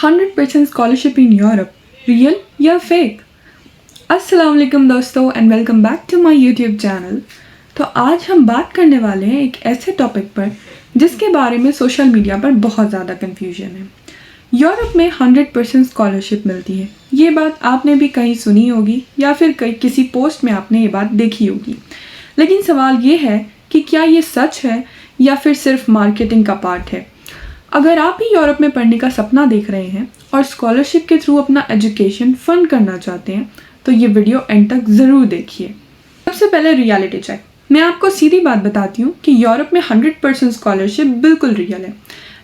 100% scholarship in Europe, real या fake? अस्सलाम वालेकुम दोस्तों and welcome back to my YouTube channel. तो आज हम बात करने वाले हैं एक ऐसे टॉपिक पर जिसके बारे में सोशल मीडिया पर बहुत ज़्यादा कन्फ्यूजन है। यूरोप में 100% स्कॉलरशिप मिलती है। ये बात आपने भी कहीं सुनी होगी या फिर किसी पोस्ट में आपने ये बात देखी होगी, लेकिन सवाल ये है कि क्या ये सच है या फिर सिर्फ मार्केटिंग का पार्ट है। अगर आप भी यूरोप में पढ़ने का सपना देख रहे हैं और स्कॉलरशिप के थ्रू अपना एजुकेशन फंड करना चाहते हैं तो ये वीडियो एंड तक ज़रूर देखिए। सबसे पहले रियलिटी चेक। मैं आपको सीधी बात बताती हूँ कि यूरोप में 100% स्कॉलरशिप बिल्कुल रियल है,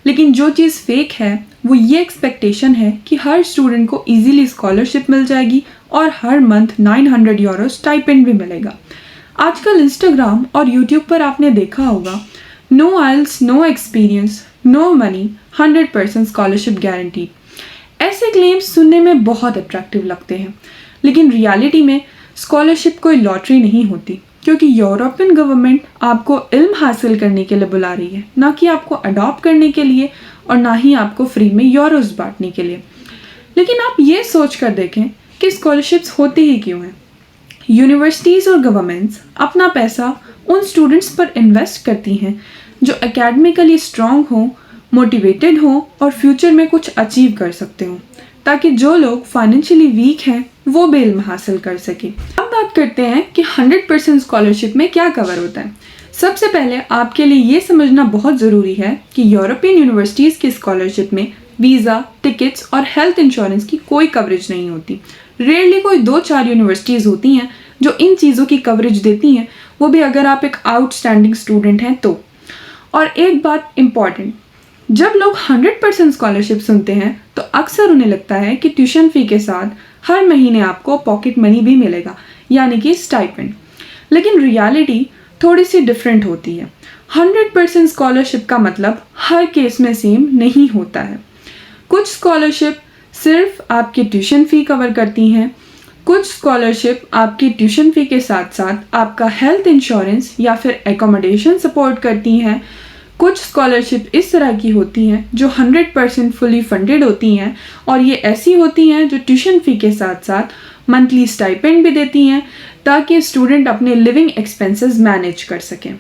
लेकिन जो चीज़ फेक है वो ये एक्सपेक्टेशन है कि हर स्टूडेंट को ईजीली स्कॉलरशिप मिल जाएगी और हर मंथ 900 यूरो स्टाइपेंड भी मिलेगा। आजकल इंस्टाग्राम और यूट्यूब पर आपने देखा होगा, no IELTS, no experience, no money, 100% scholarship guaranteed. ऐसे क्लेम्स सुनने में बहुत अट्रैक्टिव लगते हैं, लेकिन रियलिटी में स्कॉलरशिप कोई लॉटरी नहीं होती, क्योंकि यूरोपियन गवर्नमेंट आपको इल्म हासिल करने के लिए बुला रही है, ना कि आपको अडॉप्ट करने के लिए और ना ही आपको फ्री में यूरोस बांटने के लिए। लेकिन आप ये सोच कर देखें कि स्कॉलरशिप्स होती ही क्यों हैं। यूनिवर्सिटीज़ और गवर्नमेंट्स अपना पैसा उन स्टूडेंट्स पर इन्वेस्ट करती हैं जो एकेडमिकली स्ट्रॉन्ग हो, मोटिवेटेड हो और फ्यूचर में कुछ अचीव कर सकते हो, ताकि जो लोग फाइनेंशियली वीक हैं वो भी इल्म हासिल कर सके। अब बात करते हैं कि 100% स्कॉलरशिप में क्या कवर होता है। सबसे पहले आपके लिए ये समझना बहुत ज़रूरी है कि यूरोपियन यूनिवर्सिटीज़ की स्कॉलरशिप में वीज़ा, टिकट्स और हेल्थ इंश्योरेंस की कोई कवरेज नहीं होती। रेयरली कोई 2-4 यूनिवर्सिटीज़ होती हैं जो इन चीज़ों की कवरेज देती हैं, वो भी अगर आप एक आउटस्टैंडिंग स्टूडेंट हैं तो। और एक बात इम्पॉर्टेंट, जब लोग 100% स्कॉलरशिप सुनते हैं तो अक्सर उन्हें लगता है कि ट्यूशन फ़ी के साथ हर महीने आपको पॉकेट मनी भी मिलेगा, यानी कि स्टाइपेंड। लेकिन रियलिटी थोड़ी सी डिफरेंट होती है। 100% स्कॉलरशिप का मतलब हर केस में सेम नहीं होता है। कुछ स्कॉलरशिप सिर्फ आपकी ट्यूशन फ़ी कवर करती हैं, कुछ स्कॉलरशिप आपकी ट्यूशन फ़ी के साथ साथ आपका हेल्थ इंश्योरेंस या फिर एकोमोडेशन सपोर्ट करती हैं। कुछ स्कॉलरशिप इस तरह की होती हैं जो 100% फुली फंडेड होती हैं, और ये ऐसी होती हैं जो ट्यूशन फ़ी के साथ साथ मंथली स्टाइपेंड भी देती हैं ताकि स्टूडेंट अपने लिविंग एक्सपेंसेस मैनेज कर सकें।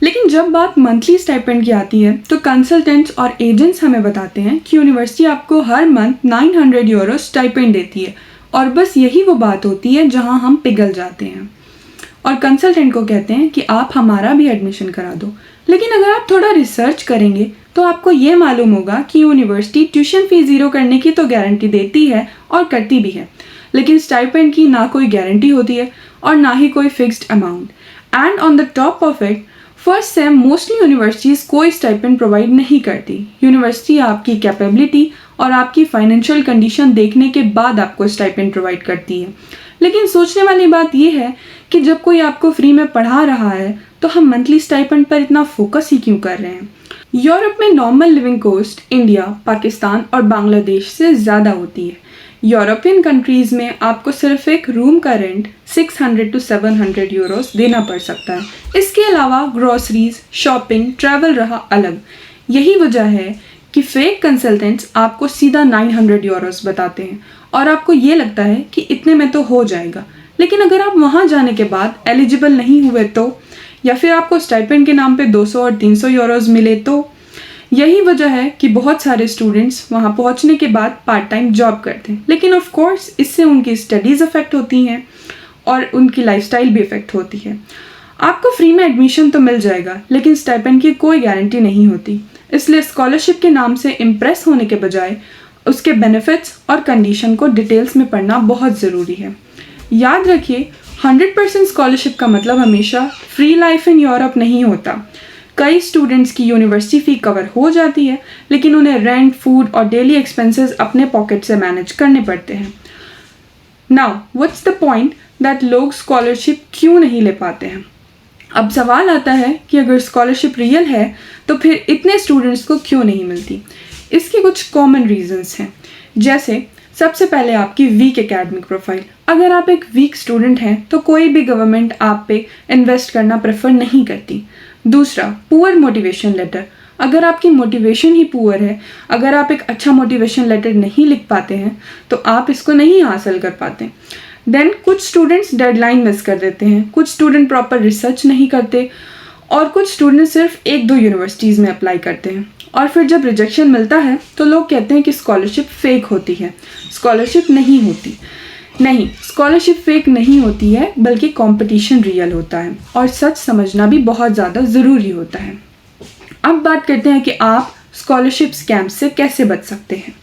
लेकिन जब बात मंथली स्टाइपेंड की आती है तो कंसल्टेंट्स और एजेंट्स हमें बताते हैं कि यूनिवर्सिटी आपको हर मंथ 900 यूरो स्टाइपेंड देती है, और बस यही वो बात होती है जहां हम पिघल जाते हैं और कंसल्टेंट को कहते हैं कि आप हमारा भी एडमिशन करा दो। लेकिन अगर आप थोड़ा रिसर्च करेंगे तो आपको ये मालूम होगा कि यूनिवर्सिटी ट्यूशन फ़ी ज़ीरो करने की तो गारंटी देती है और करती भी है, लेकिन स्टाइपेंड की ना कोई गारंटी होती है और ना ही कोई fixed amount. And on the top of it, first sem mostly universities कोई स्टाइपेंड प्रोवाइड नहीं करती। यूनिवर्सिटी आपकी कैपेबिलिटी और आपकी फाइनेंशियल कंडीशन देखने के बाद आपको स्टाइपेंड प्रोवाइड करती है। लेकिन सोचने वाली बात यह है कि जब कोई आपको फ्री में पढ़ा रहा है तो हम मंथली स्टाइपेंड पर इतना फोकस ही क्यों कर रहे हैं। यूरोप में normal living cost India, Pakistan और बांग्लादेश से ज़्यादा होती है। यूरोपियन कंट्रीज़ में आपको सिर्फ एक रूम का रेंट 600 to 700 यूरोस देना पड़ सकता है। इसके अलावा ग्रोसरीज, शॉपिंग, ट्रैवल रहा अलग। यही वजह है कि फेक कंसल्टेंट्स आपको सीधा 900 यूरोस बताते हैं और आपको ये लगता है कि इतने में तो हो जाएगा। लेकिन अगर आप वहाँ जाने के बाद एलिजिबल नहीं हुए तो, या फिर आपको स्टाइपेंड के नाम पे 200 और 300 यूरोस मिले तो। यही वजह है कि बहुत सारे स्टूडेंट्स वहाँ पहुँचने के बाद पार्ट टाइम जॉब करते हैं, लेकिन ऑफ कोर्स इससे उनकी स्टडीज़ अफेक्ट होती हैं और उनकी लाइफस्टाइल भी अफेक्ट होती है। आपको फ्री में एडमिशन तो मिल जाएगा, लेकिन स्टाइपेंड की कोई गारंटी नहीं होती। इसलिए स्कॉलरशिप के नाम से इम्प्रेस होने के बजाय उसके बेनिफिट्स और कंडीशन को डिटेल्स में पढ़ना बहुत ज़रूरी है। याद रखिए, 100% स्कॉलरशिप का मतलब हमेशा फ्री लाइफ इन यूरोप नहीं होता। कई स्टूडेंट्स की यूनिवर्सिटी फ़ी कवर हो जाती है, लेकिन उन्हें रेंट, फूड और डेली एक्सपेंसेस अपने पॉकेट से मैनेज करने पड़ते हैं। Now what's the point that लोग स्कॉलरशिप क्यों नहीं ले पाते हैं। अब सवाल आता है कि अगर स्कॉलरशिप रियल है तो फिर इतने स्टूडेंट्स को क्यों नहीं मिलती। इसके कुछ कॉमन रीजंस हैं, जैसे सबसे पहले आपकी वीक एकेडमिक प्रोफाइल। अगर आप एक वीक स्टूडेंट हैं तो कोई भी गवर्नमेंट आप पे इन्वेस्ट करना प्रेफर नहीं करती। दूसरा, पुअर मोटिवेशन लेटर। अगर आपकी मोटिवेशन ही पुअर है, अगर आप एक अच्छा मोटिवेशन लेटर नहीं लिख पाते हैं तो आप इसको नहीं हासिल कर पाते। देन कुछ स्टूडेंट्स डेडलाइन मिस कर देते हैं, कुछ स्टूडेंट प्रॉपर रिसर्च नहीं करते और कुछ स्टूडेंट सिर्फ 1-2 यूनिवर्सिटीज़ में अप्लाई करते हैं और फिर जब रिजेक्शन मिलता है तो लोग कहते हैं कि स्कॉलरशिप फेक होती है, स्कॉलरशिप नहीं होती। नहीं, स्कॉलरशिप फेक नहीं होती है, बल्कि कंपटीशन रियल होता है और सच समझना भी बहुत ज़्यादा ज़रूरी होता है। अब बात करते हैं कि आप स्कॉलरशिप स्कैम्स से कैसे बच सकते हैं।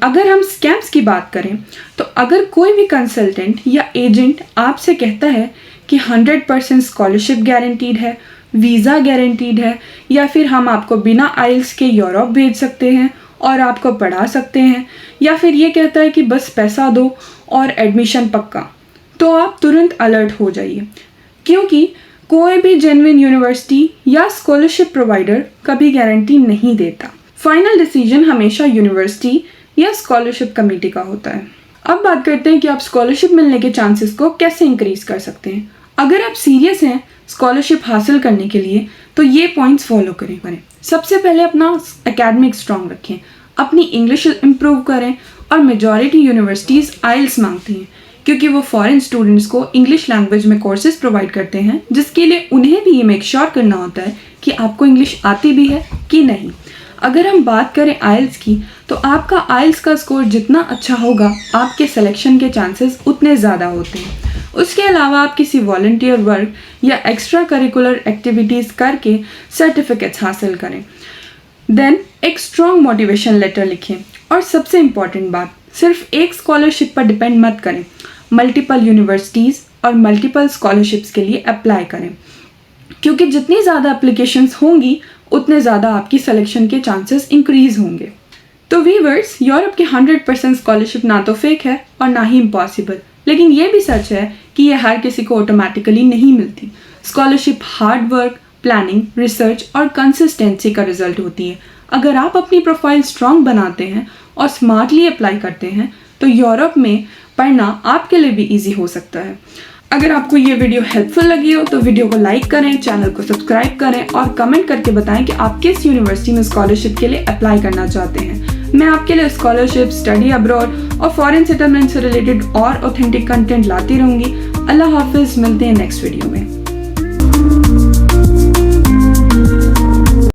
अगर हम स्कैम्स की बात करें तो अगर कोई भी कंसल्टेंट या एजेंट आपसे कहता है कि 100% स्कॉलरशिप गारंटीड है, वीज़ा गारंटीड है, या फिर हम आपको बिना आइल्स के यूरोप भेज सकते हैं और आपको पढ़ा सकते हैं, या फिर ये कहता है कि बस पैसा दो और एडमिशन पक्का, तो आप तुरंत अलर्ट हो जाइए, क्योंकि कोई भी जेन्युइन यूनिवर्सिटी या स्कॉलरशिप प्रोवाइडर कभी गारंटी नहीं देता। फाइनल डिसीजन हमेशा यूनिवर्सिटी या स्कॉलरशिप कमेटी का होता है। अब बात करते हैं कि आप स्कॉलरशिप मिलने के चांसेस को कैसे इंक्रीज कर सकते हैं। अगर आप सीरियस हैं स्कॉलरशिप हासिल करने के लिए तो ये पॉइंट्स फॉलो करें। सबसे पहले अपना एकेडमिक स्ट्रॉन्ग रखें, अपनी इंग्लिश इम्प्रूव करें और मेजॉरिटी यूनिवर्सिटीज़ आइल्स मांगती हैं क्योंकि वो फॉरेन स्टूडेंट्स को इंग्लिश लैंग्वेज में कोर्सेज प्रोवाइड करते हैं, जिसके लिए उन्हें भी ये मेक श्योर करना होता है कि आपको इंग्लिश आती भी है कि नहीं। अगर हम बात करें आइल्स की तो आपका आइल्स का स्कोर जितना अच्छा होगा आपके सिलेक्शन के चांसेस उतने ज़्यादा होते हैं। उसके अलावा आप किसी वॉलंटियर वर्क या एक्स्ट्रा करिकुलर एक्टिविटीज़ करके सर्टिफिकेट्स हासिल करें। देन एक स्ट्रॉन्ग मोटिवेशन लेटर लिखें और सबसे इम्पॉर्टेंट बात, सिर्फ एक स्कॉलरशिप पर डिपेंड मत करें, मल्टीपल यूनिवर्सिटीज़ और मल्टीपल स्कॉलरशिप्स के लिए अप्लाई करें, क्योंकि जितनी ज़्यादा एप्लीकेशंस होंगी उतने ज़्यादा आपकी सिलेक्शन के चांसेस इंक्रीज होंगे। तो व्यूअर्स, यूरोप की 100% स्कॉलरशिप ना तो फेक है और ना ही इम्पॉसिबल, लेकिन ये भी सच है कि ये हर किसी को ऑटोमेटिकली नहीं मिलती। Scholarship hard work, planning, research और कंसिस्टेंसी का रिजल्ट होती है। अगर आप अपनी प्रोफाइल स्ट्रॉन्ग बनाते हैं और स्मार्टली अप्लाई करते हैं तो यूरोप में पढ़ना आपके लिए भी ईजी हो सकता है। अगर आपको ये वीडियो हेल्पफुल लगी हो तो वीडियो को लाइक करें, चैनल को सब्सक्राइब करें और कमेंट करके बताएं कि आप किस यूनिवर्सिटी में स्कॉलरशिप के लिए अप्लाई करना चाहते हैं। मैं आपके लिए स्कॉलरशिप, स्टडी अब्रॉड और फॉरेन सेटलमेंट से रिलेटेड और ऑथेंटिक कंटेंट लाती रहूंगी। अल्लाह हाफिज, मिलते हैं नेक्स्ट वीडियो में।